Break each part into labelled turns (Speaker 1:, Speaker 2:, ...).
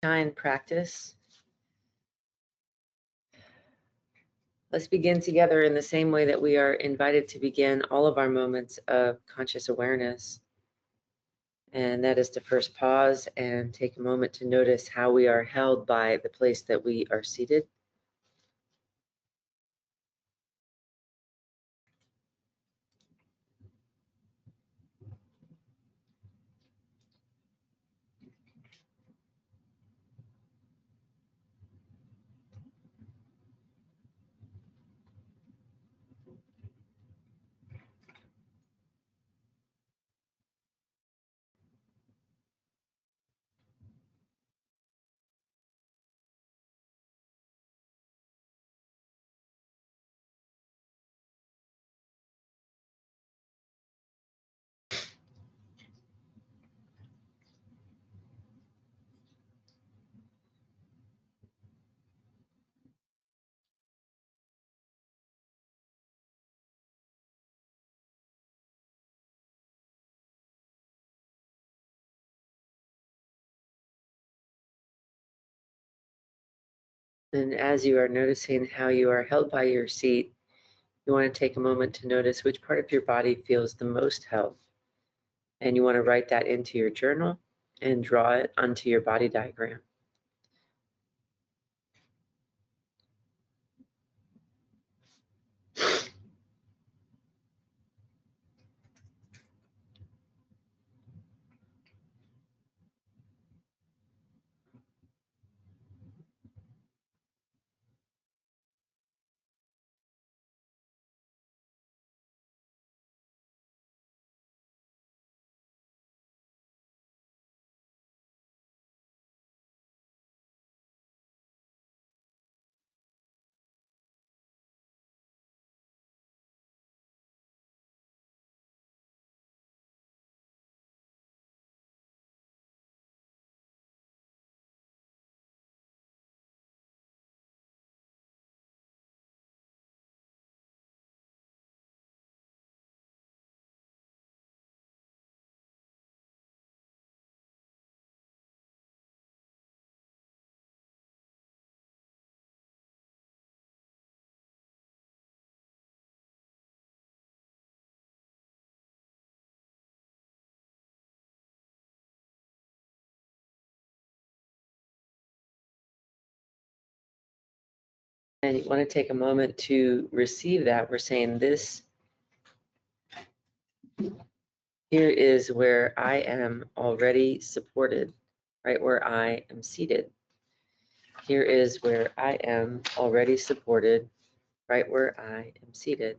Speaker 1: Kind practice. Let's begin together in the same way that we are invited to begin all of our moments of conscious awareness. And that is to first pause and take a moment to notice how we are held by the place that we are seated. And as you are noticing how you are held by your seat, you want to take a moment to notice which part of your body feels the most held. And you want to write that into your journal and draw it onto your body diagram. And you want to take a moment to receive that. We're saying this here is where I am already supported, right where I am seated. Here is where I am already supported, right where I am seated.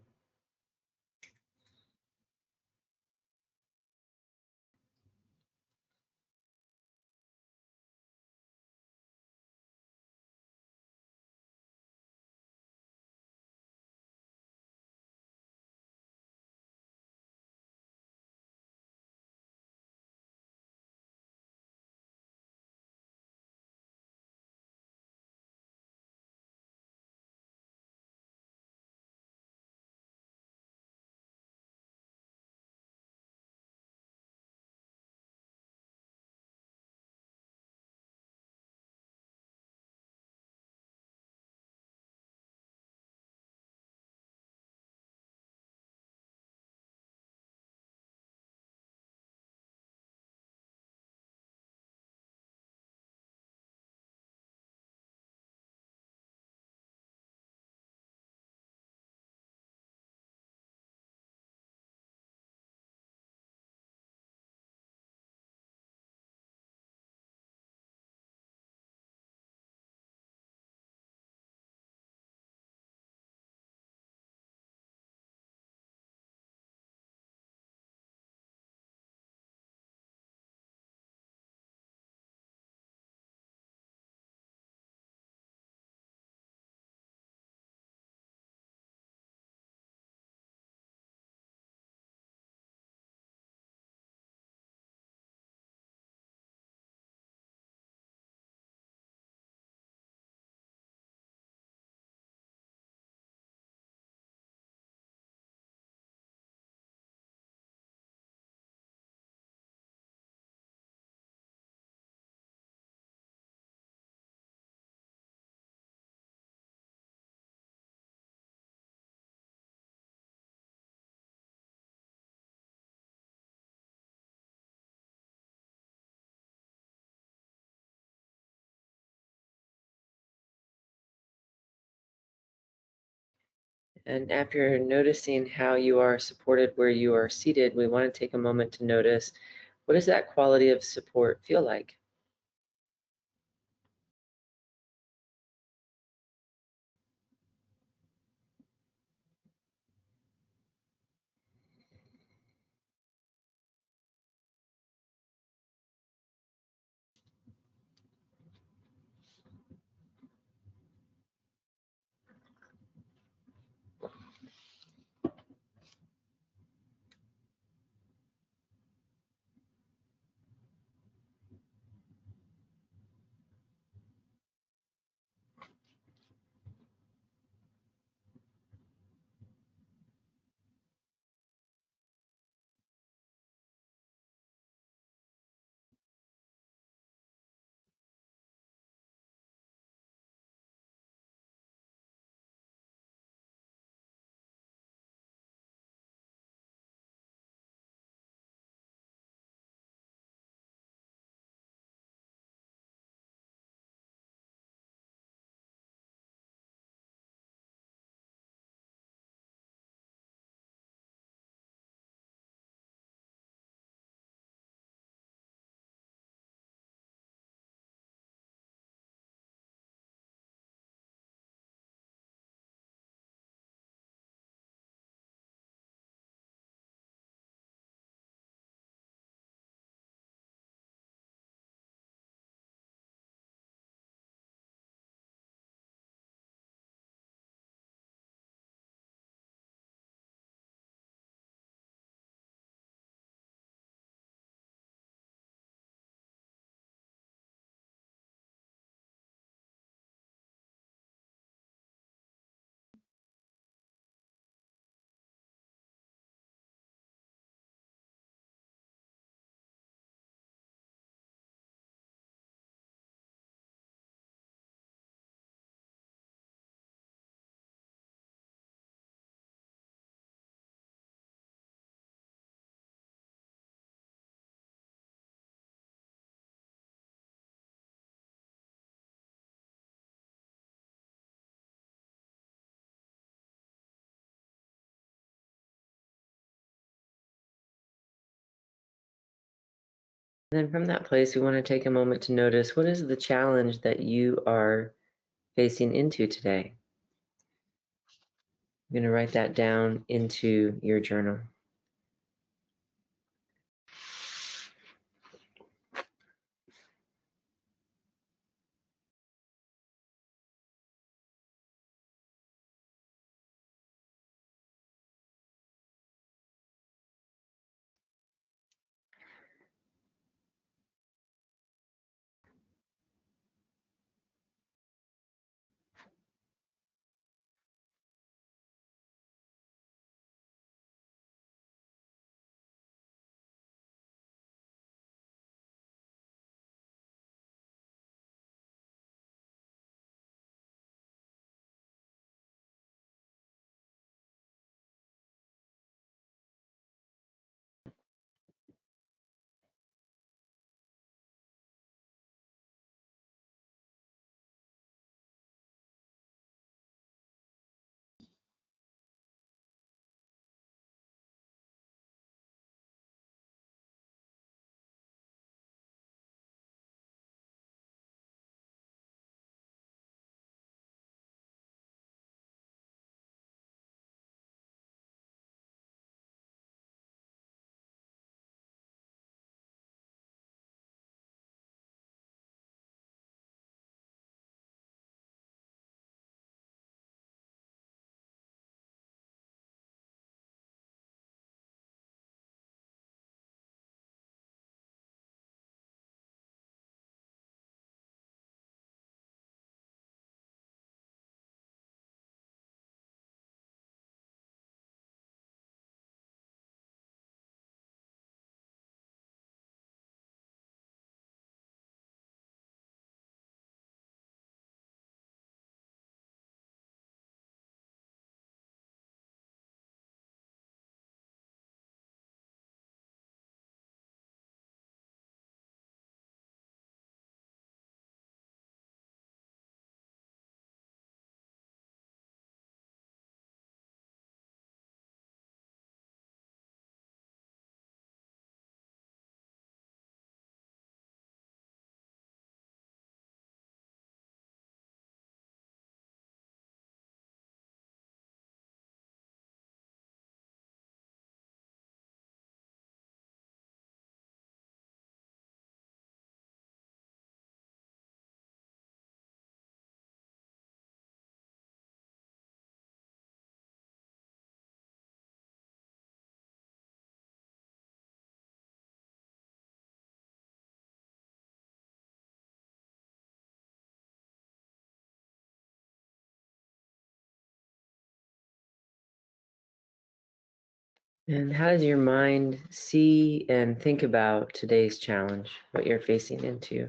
Speaker 1: And after noticing how you are supported where you are seated, we want to take a moment to notice, what does that quality of support feel like? And then from that place, we want to take a moment to notice, what is the challenge that you are facing into today? I'm going to write that down into your journal. And how does your mind see and think about today's challenge, what you're facing into?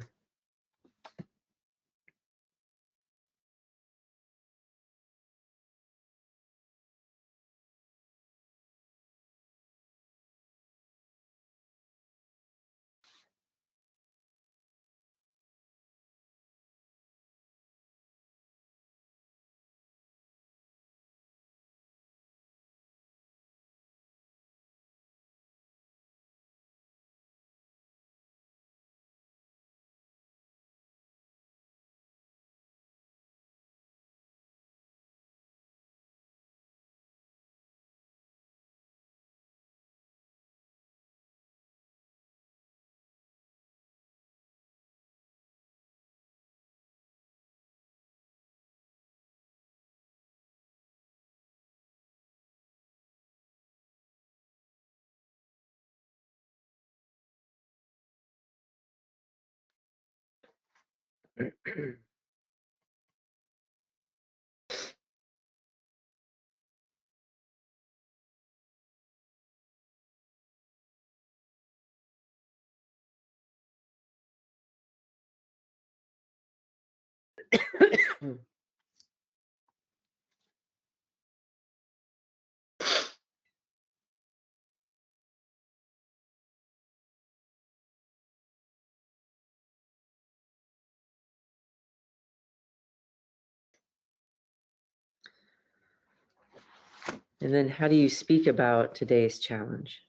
Speaker 1: And then how do you speak about today's challenge?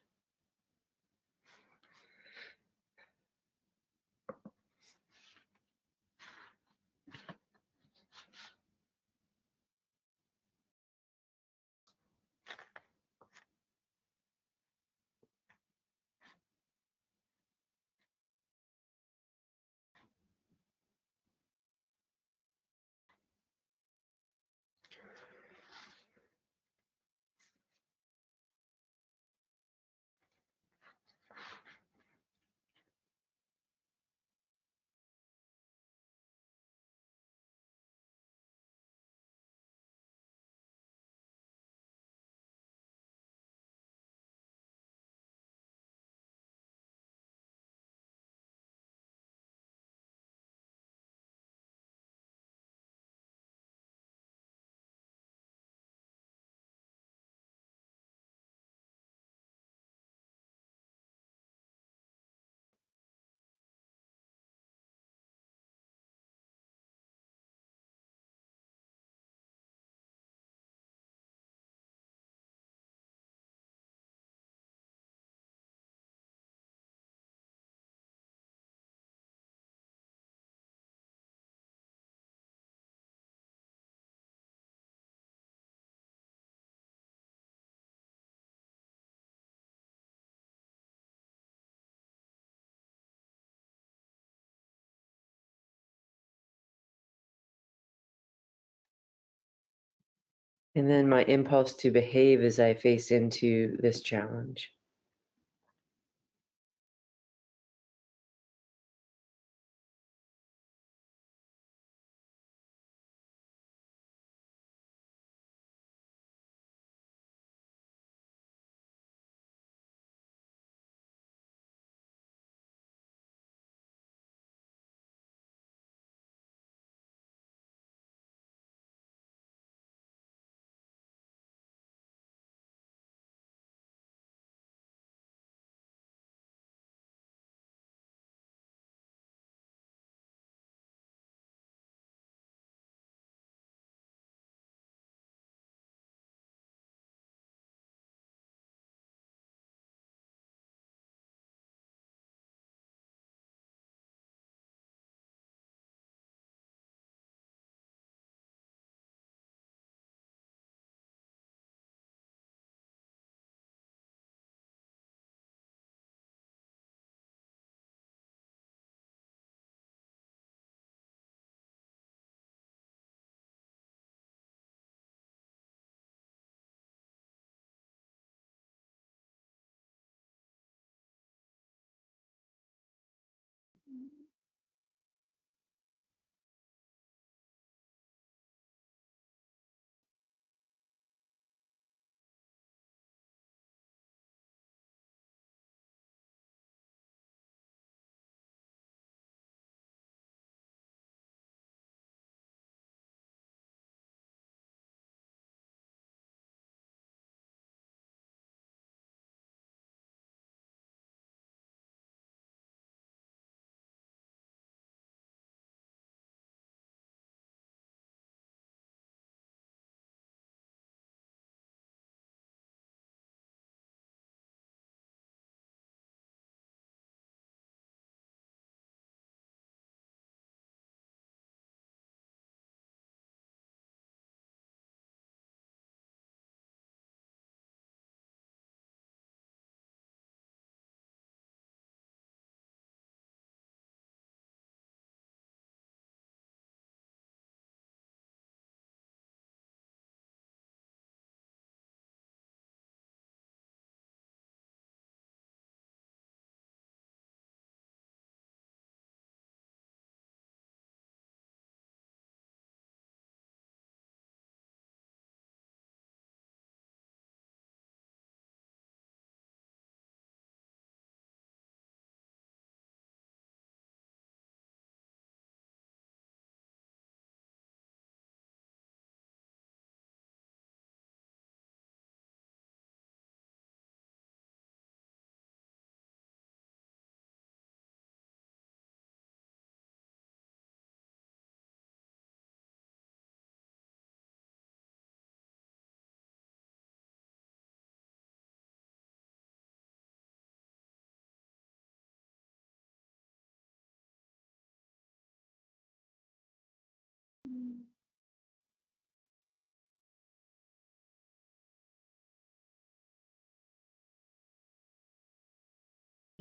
Speaker 1: And then my impulse to behave as I face into this challenge.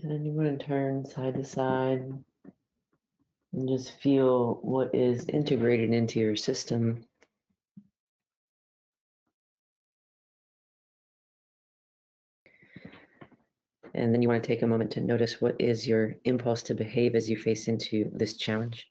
Speaker 1: And then you want to turn side to side and just feel what is integrated into your system. And then you want to take a moment to notice what is your impulse to behave as you face into this challenge.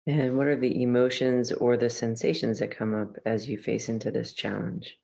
Speaker 1: And what are the emotions or the sensations that come up as you face into this challenge?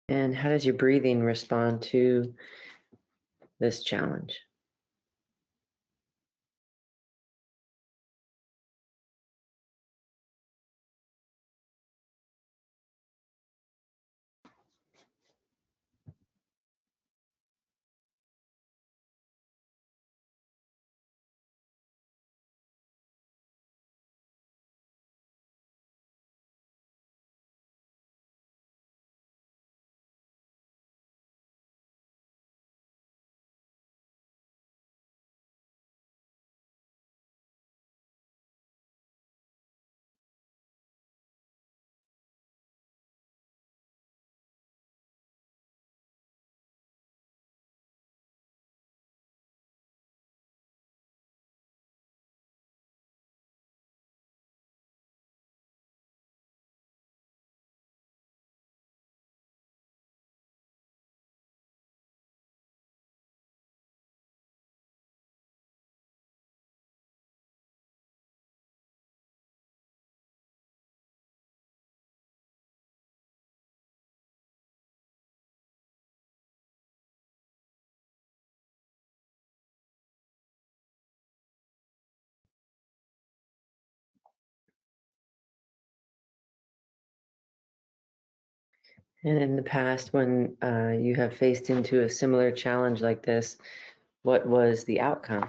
Speaker 1: And how does your breathing respond to this challenge? And in the past, when you have faced into a similar challenge like this, what was the outcome?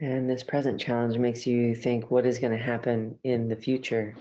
Speaker 1: And this present challenge makes you think, what is going to happen in the future?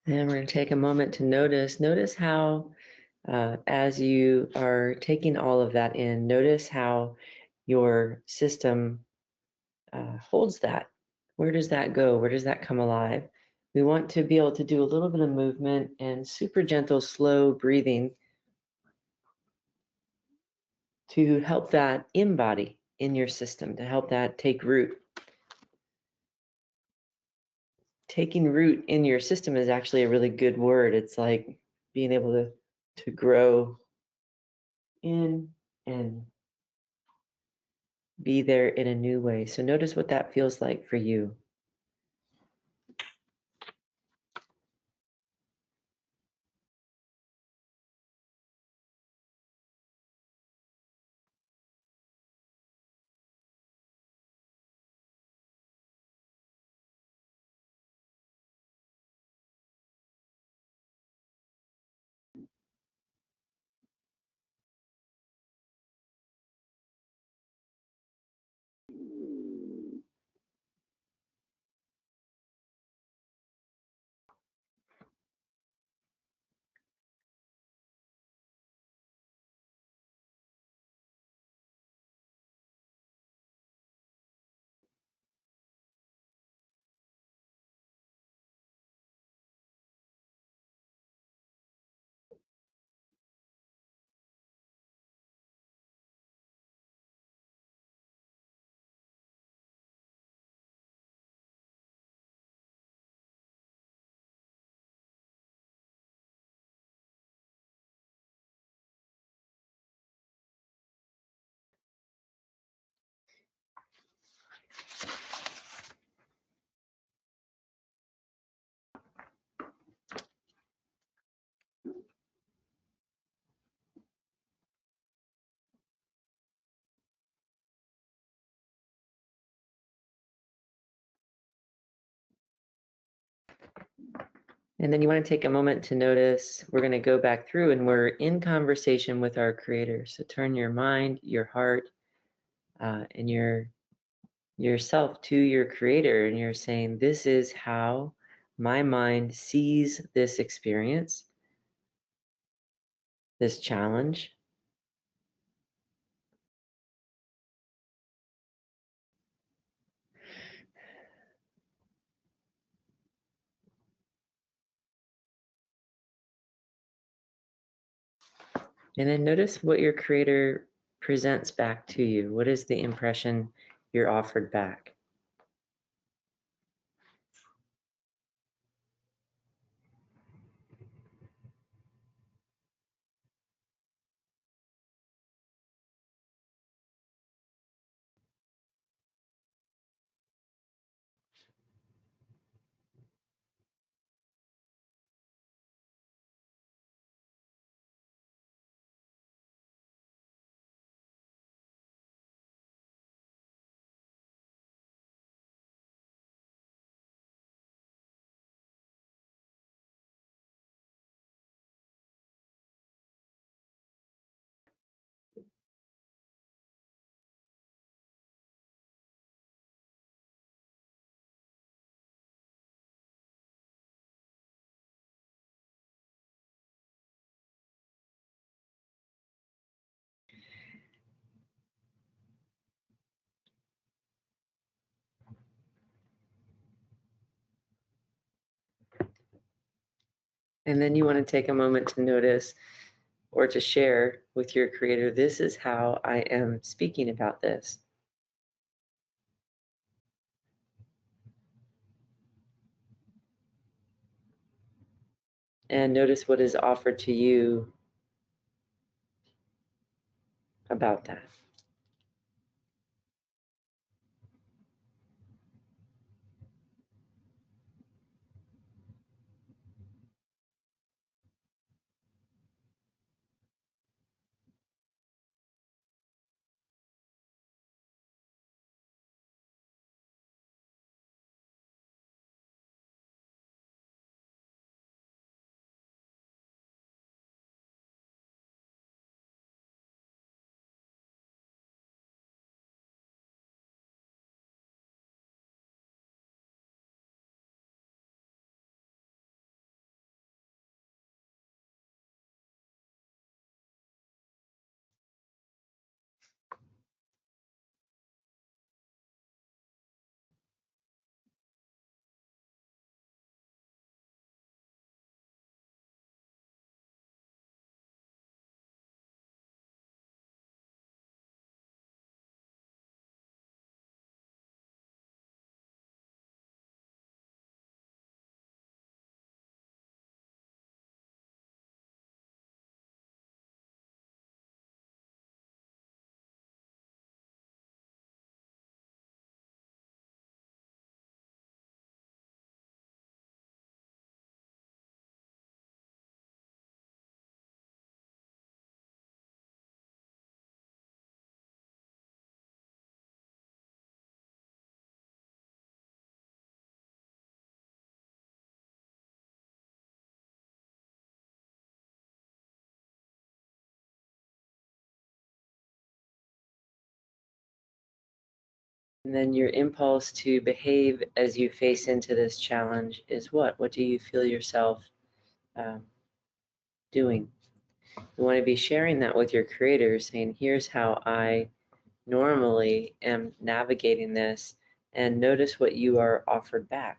Speaker 1: And we're going to take a moment to notice how, as you are taking all of that in, notice how your system holds that. Where does that go? Where does that come alive? We want to be able to do a little bit of movement and super gentle, slow breathing to help that embody in your system, to help that take root. Taking root in your system is actually a really good word. It's like being able to grow in and be there in a new way. So notice what that feels like for you. And then you want to take a moment to notice, we're going to go back through and we're in conversation with our creator. So turn your mind, your heart, and yourself to your creator, and you're saying, this is how my mind sees this experience, this challenge. And then notice what your creator presents back to you. What is the impression you're offered back? And then you want to take a moment to notice or to share with your creator, this is how I am speaking about this. And notice what is offered to you about that. And then your impulse to behave as you face into this challenge is what? What do you feel yourself doing? You want to be sharing that with your creator, saying, here's how I normally am navigating this, and notice what you are offered back.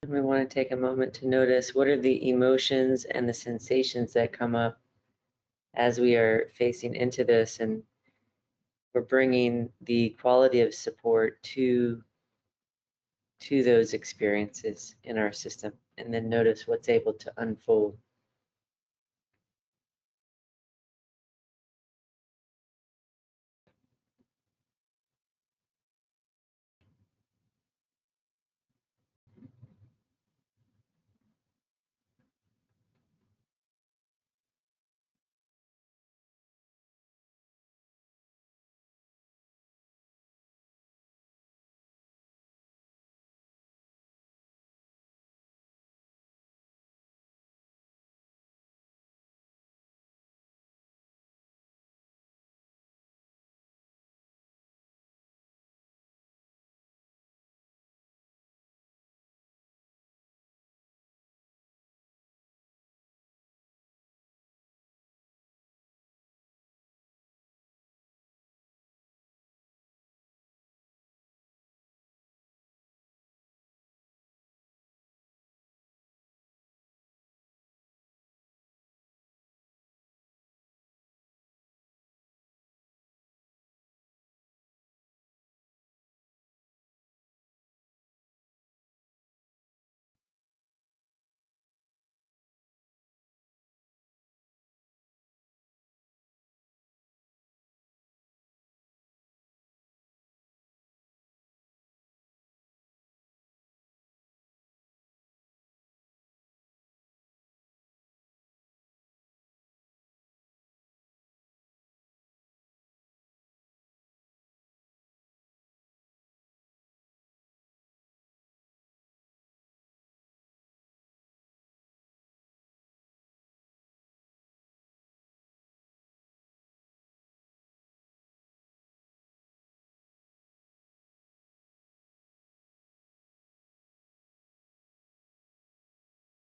Speaker 1: And we want to take a moment to notice what are the emotions and the sensations that come up as we are facing into this, and we're bringing the quality of support to those experiences in our system, and then notice what's able to unfold.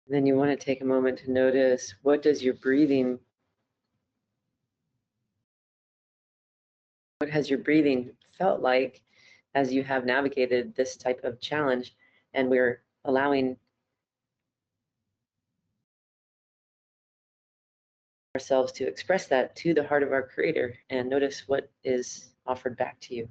Speaker 1: Then you want to take a moment to notice, what does your breathing, what has your breathing felt like as you have navigated this type of challenge? And we're allowing ourselves to express that to the heart of our Creator, and notice what is offered back to you.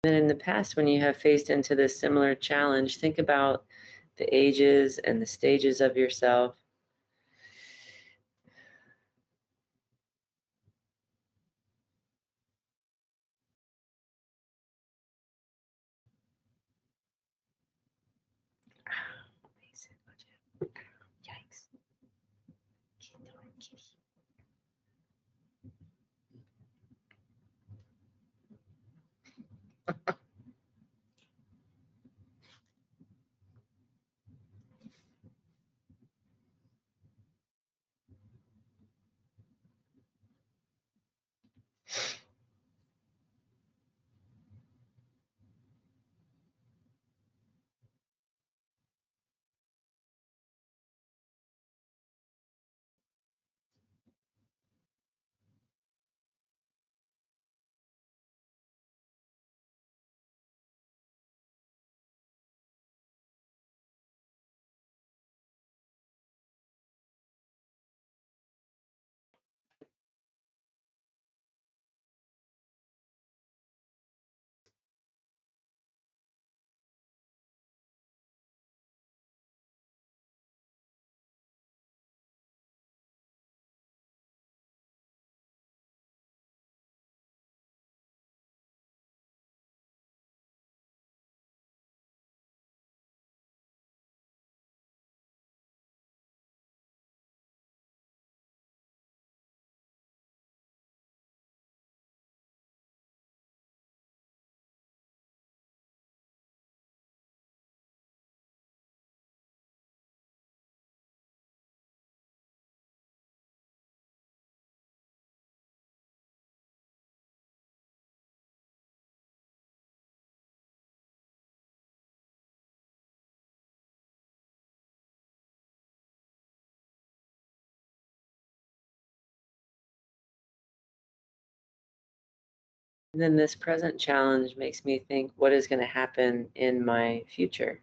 Speaker 1: Then in the past, when you have faced into this similar challenge, think about the ages and the stages of yourself. Yikes. And then this present challenge makes me think, what is going to happen in my future?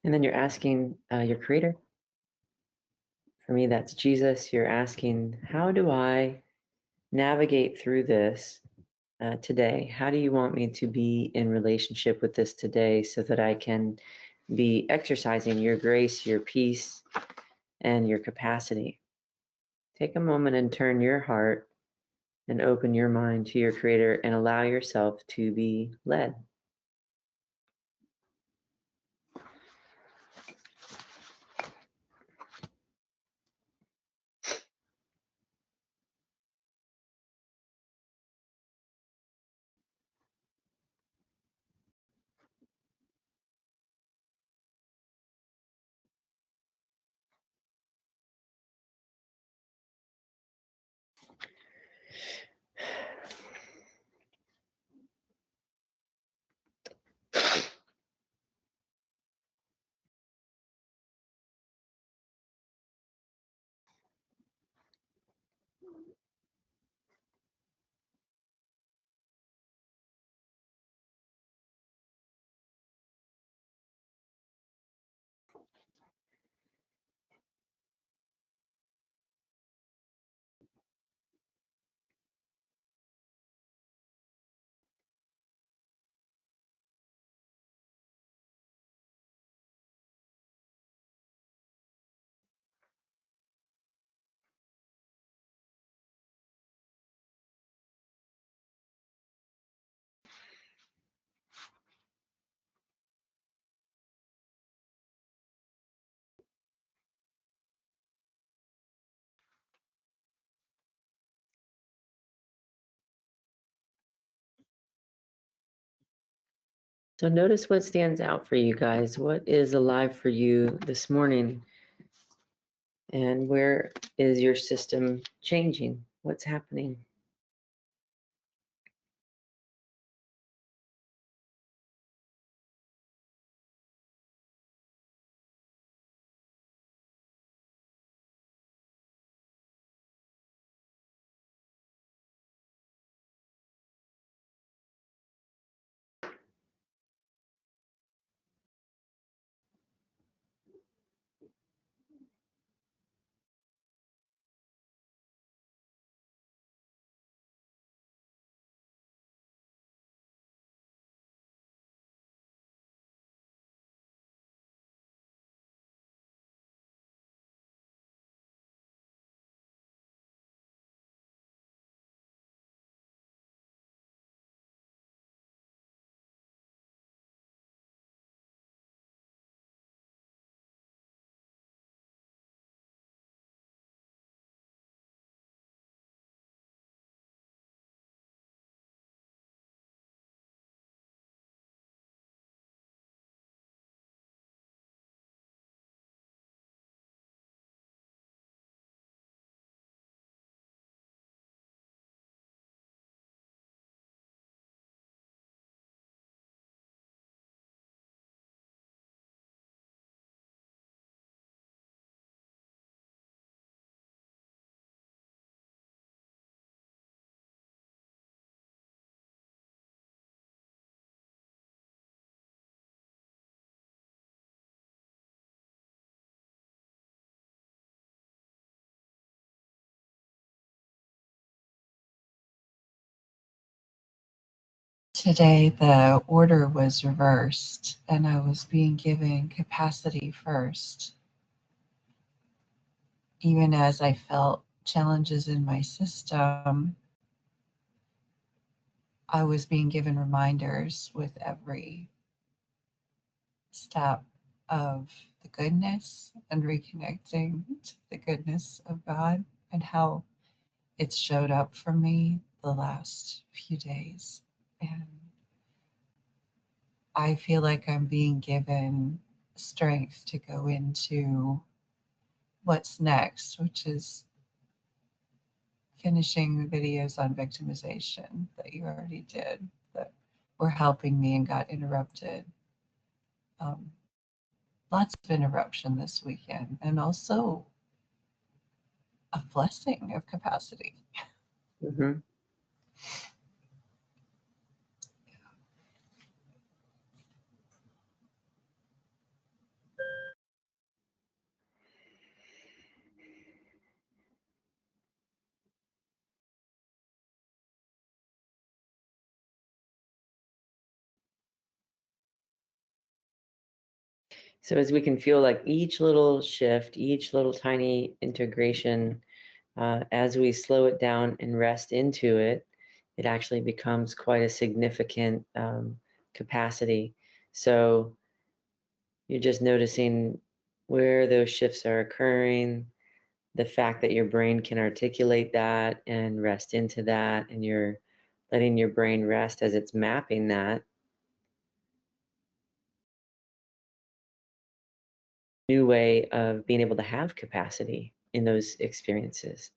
Speaker 1: And then you're asking your creator. For me, that's Jesus. You're asking, how do I navigate through this today? How do you want me to be in relationship with this today so that I can be exercising your grace, your peace, and your capacity? Take a moment and turn your heart and open your mind to your creator and allow yourself to be led. So notice what stands out for you guys. What is alive for you this morning? And where is your system changing? What's happening?
Speaker 2: Today, the order was reversed, and I was being given capacity first. Even as I felt challenges in my system, I was being given reminders with every step of the goodness and reconnecting to the goodness of God and how it's showed up for me the last few days. And I feel like I'm being given strength to go into what's next, which is finishing the videos on victimization that you already did that were helping me and got interrupted. Lots of interruption this weekend, and also a blessing of capacity.
Speaker 1: Mm-hmm. So as we can feel like each little shift, each little tiny integration, as we slow it down and rest into it, it actually becomes quite a significant capacity. So you're just noticing where those shifts are occurring, the fact that your brain can articulate that and rest into that, and you're letting your brain rest as it's mapping that new way of being able to have capacity in those experiences.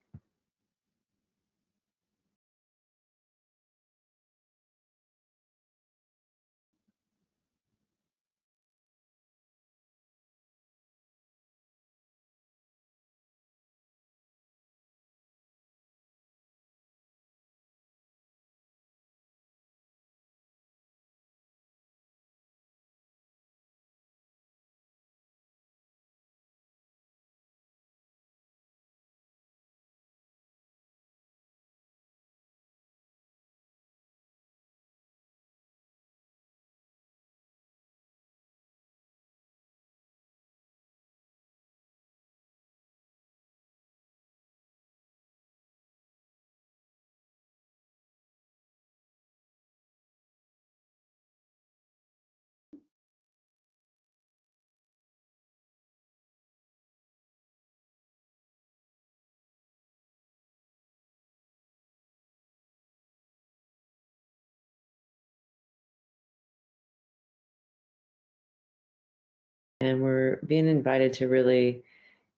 Speaker 1: And we're being invited to really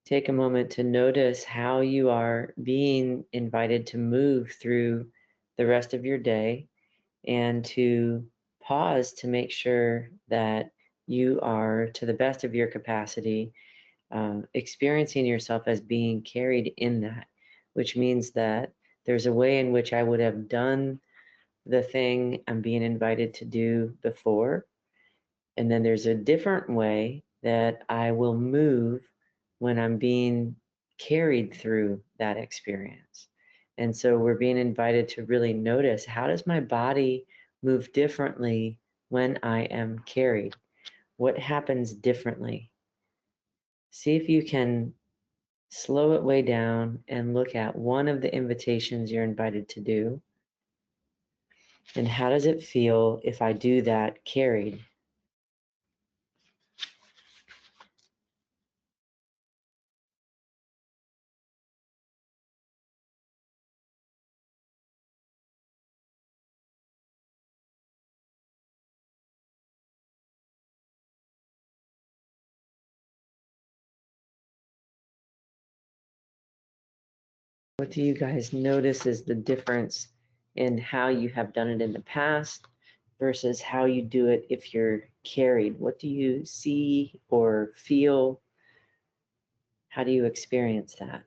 Speaker 1: take a moment to notice how you are being invited to move through the rest of your day and to pause to make sure that you are, to the best of your capacity, experiencing yourself as being carried in that, which means that there's a way in which I would have done the thing I'm being invited to do before. And then there's a different way that I will move when I'm being carried through that experience. And so we're being invited to really notice, how does my body move differently when I am carried? What happens differently? See if you can slow it way down and look at one of the invitations you're invited to do. And how does it feel if I do that carried? What do you guys notice is the difference in how you have done it in the past versus how you do it if you're carried? What do you see or feel? How do you experience that?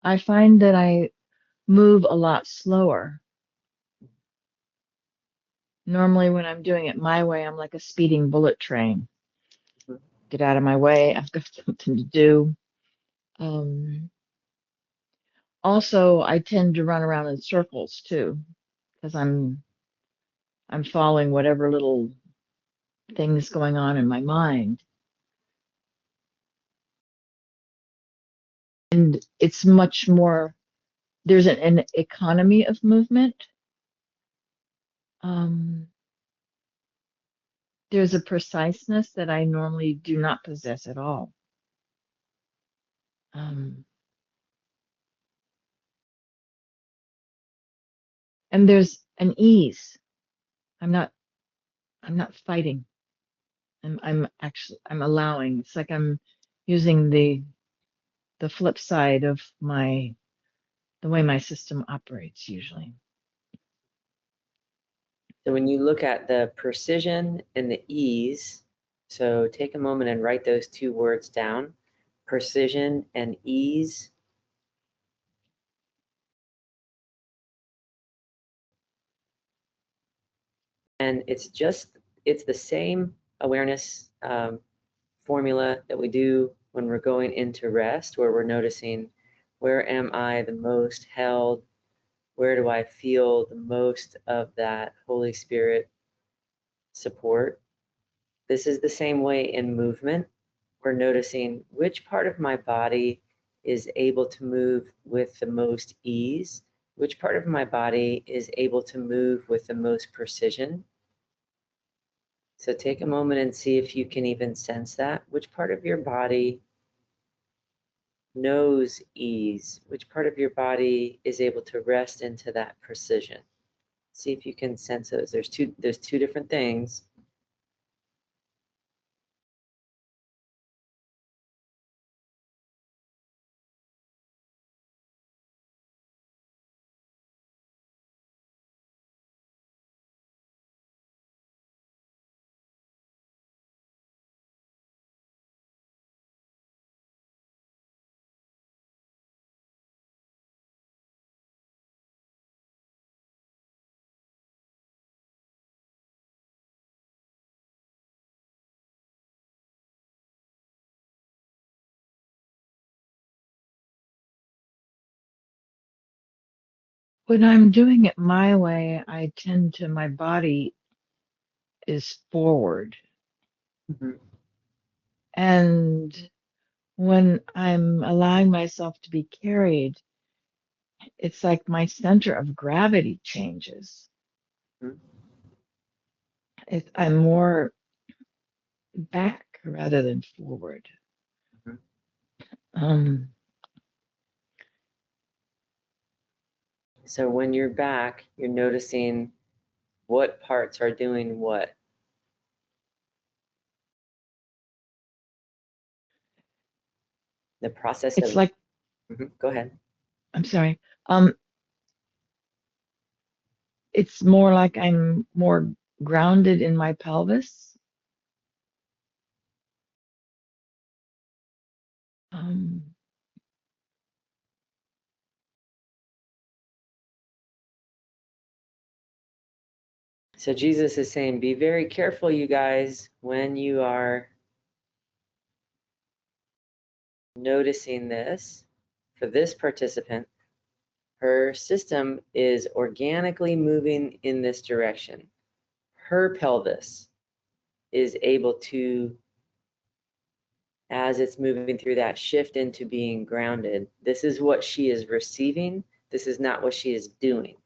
Speaker 3: I find that I move a lot slower. Normally, when I'm doing it my way, I'm like a speeding bullet train. Get out of my way. I've got something to do. Um, Also, I tend to run around in circles too, because I'm following whatever little thing is going on in my mind. And it's much more, there's an economy of movement. Um, there's a preciseness that I normally do not possess at all. Um, and there's an ease. I'm not I'm not fighting. I'm allowing. It's like I'm using the flip side of the way my system operates usually.
Speaker 1: So when you look at the precision and the ease, so take a moment and write those two words down, precision and ease. And it's the same awareness formula that we do when we're going into rest, where we're noticing, where am I the most held? Where do I feel the most of that Holy Spirit support? This is the same way in movement. We're noticing which part of my body is able to move with the most ease, which part of my body is able to move with the most precision. So take a moment and see if you can even sense that. Which part of your body knows ease? Which part of your body is able to rest into that precision? See if you can sense those. There's two different things.
Speaker 3: When I'm doing it my way, I tend to, my body is forward.
Speaker 1: Mhm.
Speaker 3: And when I'm allowing myself to be carried, it's like my center of gravity changes.
Speaker 1: Mhm.
Speaker 3: I'm more back rather than forward.
Speaker 1: Mhm.
Speaker 3: Um,
Speaker 1: So when you're back, you're noticing what parts are doing what. The process
Speaker 3: it's
Speaker 1: of,
Speaker 3: like,
Speaker 1: go ahead.
Speaker 3: I'm sorry. It's more like I'm more grounded in my pelvis. Um,
Speaker 1: So Jesus is saying, be very careful, you guys, when you are noticing this. For this participant, her system is organically moving in this direction. Her pelvis is able to, as it's moving through that, shift into being grounded. This is what she is receiving. This is not what she is doing.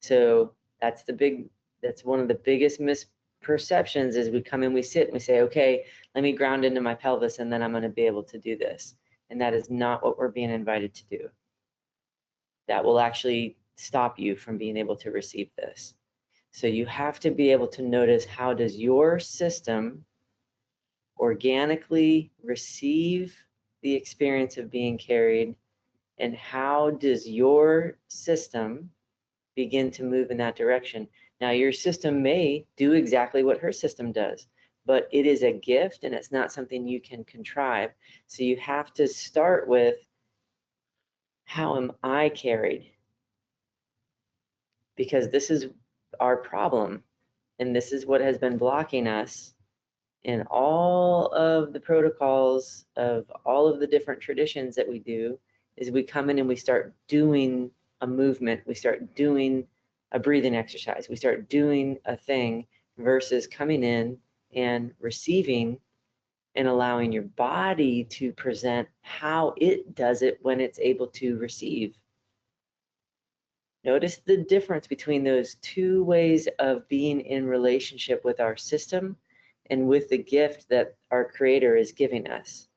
Speaker 1: So that's one of the biggest misperceptions is we come in, we sit and we say, okay, let me ground into my pelvis and then I'm going to be able to do this. And that is not what we're being invited to do. That will actually stop you from being able to receive this. So you have to be able to notice, how does your system organically receive the experience of being carried, And how does your system begin to move in that direction? Now, your system may do exactly what her system does, but it is a gift and it's not something you can contrive. So you have to start with, how am I carried? Because this is our problem, and this is what has been blocking us in all of the protocols of all of the different traditions that we do, is we come in and we start doing a movement, we start doing a breathing exercise, we start doing a thing versus coming in and receiving and allowing your body to present how it does it when it's able to receive. Notice the difference between those two ways of being in relationship with our system and with the gift that our Creator is giving us.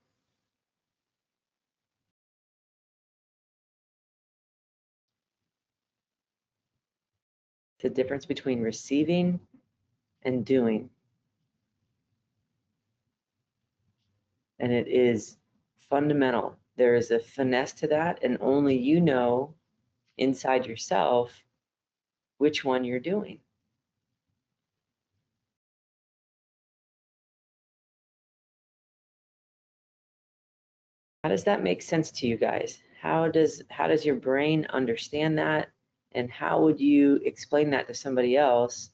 Speaker 1: The difference between receiving and doing. And it is fundamental. There is a finesse to that, and only you know inside yourself which one you're doing. How does that make sense to you guys? How does your brain understand that? And how would you explain that to somebody else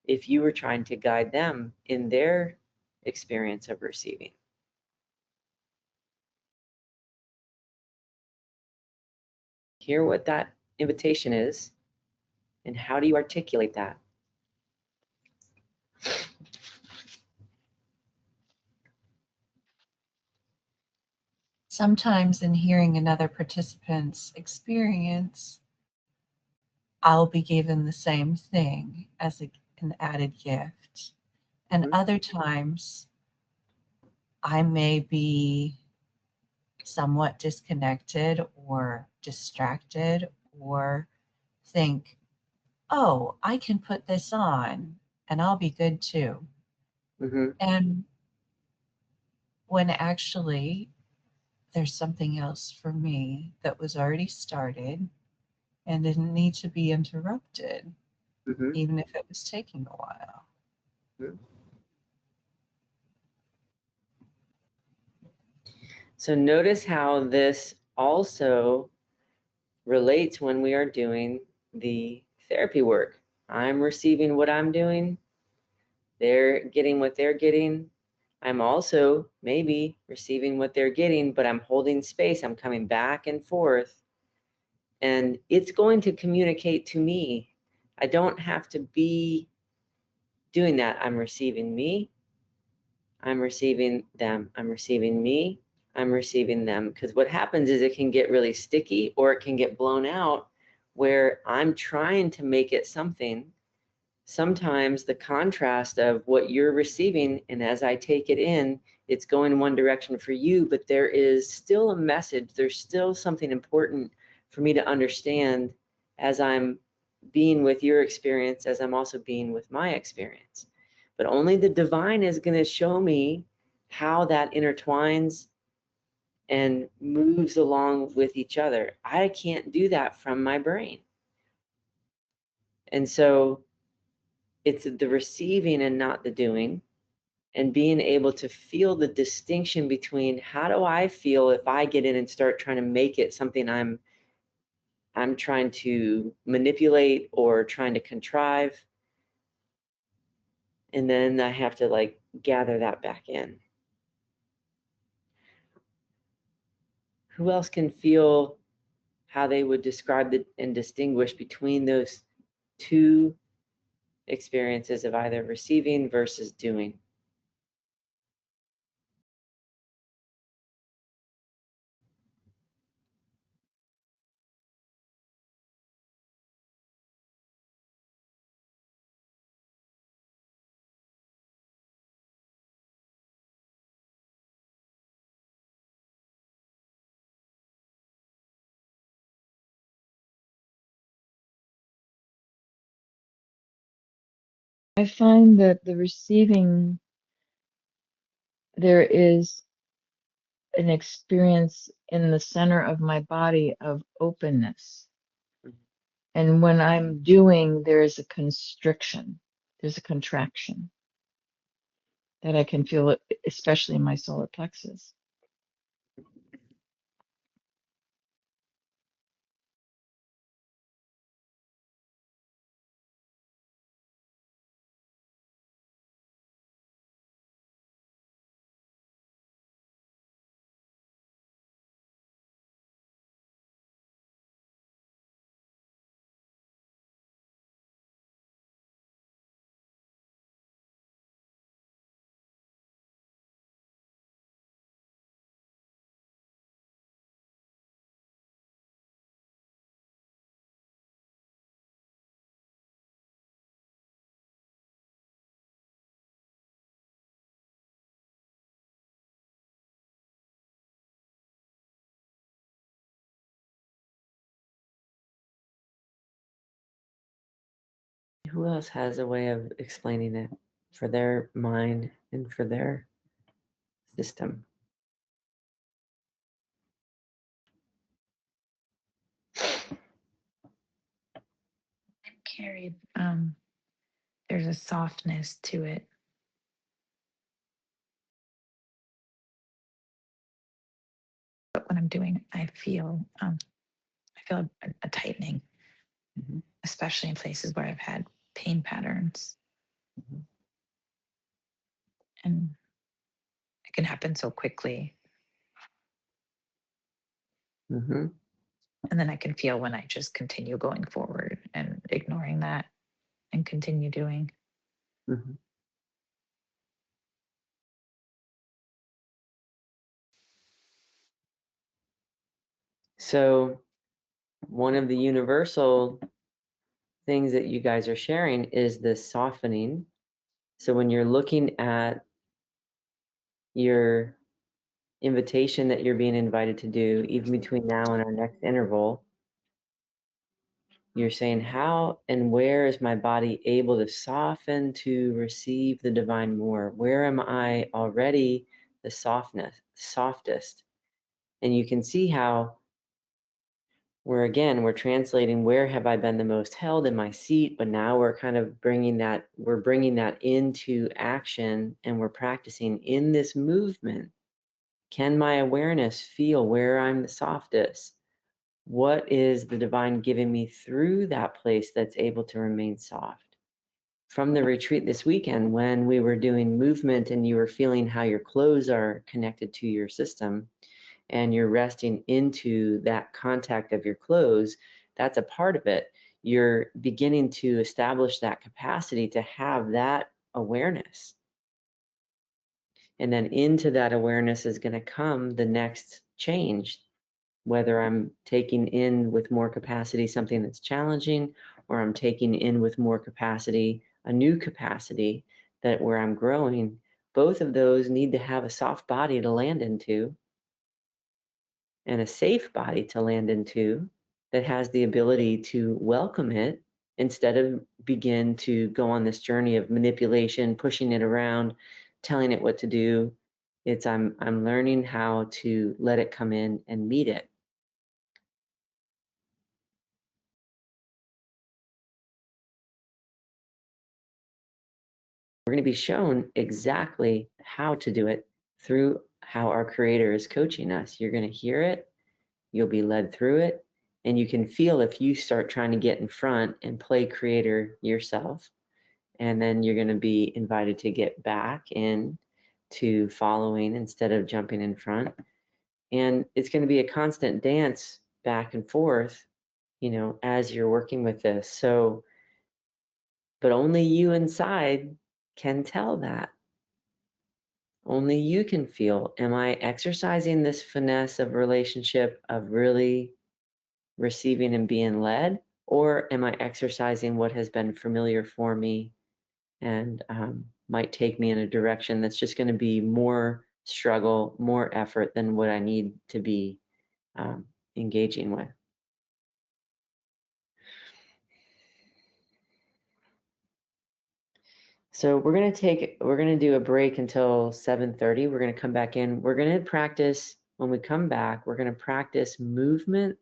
Speaker 1: if you were trying to guide them in their experience of receiving? Hear what that invitation is, and how do you articulate that?
Speaker 2: Sometimes in hearing another participant's experience, I'll be given the same thing as an added gift. And
Speaker 1: Mhm.
Speaker 2: other times I may be somewhat disconnected or distracted or think, oh, I can put this on and I'll be good too.
Speaker 1: Mhm.
Speaker 2: And when actually there's something else for me that was already started and didn't need to be interrupted,
Speaker 1: Mhm.
Speaker 2: even if it was taking a while.
Speaker 1: Mhm. So notice how this also relates when we are doing the therapy work. I'm receiving what I'm doing, they're getting what they're getting. I'm also maybe receiving what they're getting, but I'm holding space. I'm coming back and forth, and it's going to communicate to me. I don't have to be doing that. I'm receiving me, I'm receiving them, I'm receiving me, I'm receiving them. Because what happens is it can get really sticky or it can get blown out where I'm trying to make it something. Sometimes the contrast of what you're receiving, and as I take it in, it's going one direction for you, but there is still a message, there's still something important for me to understand as I'm being with your experience, as I'm also being with my experience. But only the divine is going to show me how that intertwines and moves along with each other. I can't do that from my brain. And so it's the receiving and not the doing, and being able to feel the distinction between, how do I feel if I get in and start trying to make it something I'm trying to manipulate or trying to contrive, and then I have to like gather that back in. Who else can feel how they would describe and distinguish between those two experiences of either receiving versus doing?
Speaker 3: I find that the receiving, there is an experience in the center of my body of openness. And when I'm doing, there's a constriction, there's a contraction that I can feel, especially in my solar plexus.
Speaker 1: Who else has a way of explaining it for their mind and for their system?
Speaker 4: I'm carried. There's a softness to it. But when I'm doing it, I feel a tightening,
Speaker 1: Mhm.
Speaker 4: especially in places where I've had pain patterns.
Speaker 1: Mhm.
Speaker 4: And it can happen so quickly.
Speaker 1: Mm-hmm.
Speaker 4: And then I can feel when I just continue going forward and ignoring that and continue doing.
Speaker 1: Mm-hmm. So one of the universal things that you guys are sharing is the softening. So when you're looking at your invitation that you're being invited to do, even between now and our next interval, you're saying, how and where is my body able to soften to receive the divine more? Where am I already the softest? And you can see how we're translating where have I been the most held in my seat, but now we're kind of bringing that into action, and we're practicing in this movement. Can my awareness feel where I'm the softest? What is the divine giving me through that place that's able to remain soft? From the retreat this weekend, when we were doing movement and you were feeling how your clothes are connected to your system, and you're resting into that contact of your clothes, that's a part of it. You're beginning to establish that capacity to have that awareness. And then into that awareness is going to come the next change, whether I'm taking in with more capacity something that's challenging, or I'm taking in with more capacity a new capacity that where I'm growing. Both of those need to have a soft body to land into, and a safe body to land into that has the ability to welcome it instead of begin to go on this journey of manipulation, pushing it around, telling it what to do. It's I'm learning how to let it come in and meet it. We're going to be shown exactly how to do it through how our creator is coaching us. You're going to hear it, you'll be led through it, and you can feel if you start trying to get in front and play creator yourself. And then you're going to be invited to get back in to following instead of jumping in front. And it's going to be a constant dance back and forth, as you're working with this. So, but only you inside can tell that. Only you can feel, am I exercising this finesse of relationship of really receiving and being led? Or am I exercising what has been familiar for me and might take me in a direction that's just going to be more struggle, more effort than what I need to be engaging with? So we're going to do a break until 7:30. We're going to come back in. We're going to practice when we come back, we're going to practice movement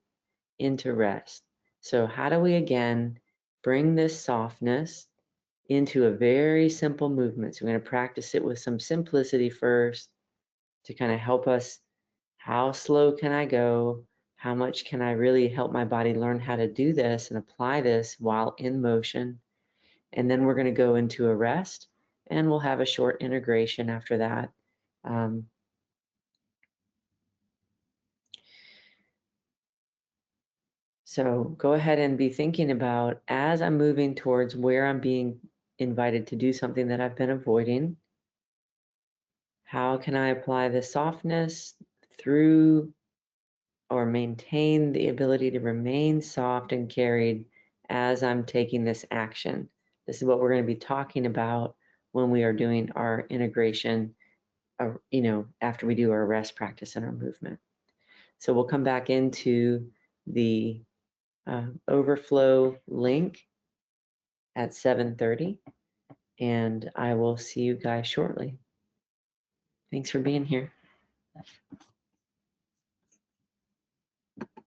Speaker 1: into rest. So how do we again bring this softness into a very simple movement? So we're going to practice it with some simplicity first to kind of help us. How slow can I go? How much can I really help my body learn how to do this and apply this while in motion? And then we're going to go into a rest, and we'll have a short integration after that. So go ahead and be thinking about, as I'm moving towards where I'm being invited to do something that I've been avoiding, how can I apply the softness through or maintain the ability to remain soft and carried as I'm taking this action? This is what we're going to be talking about when we are doing our integration, after we do our rest practice and our movement. So we'll come back into the overflow link at 7:30, and I will see you guys shortly. Thanks for being here.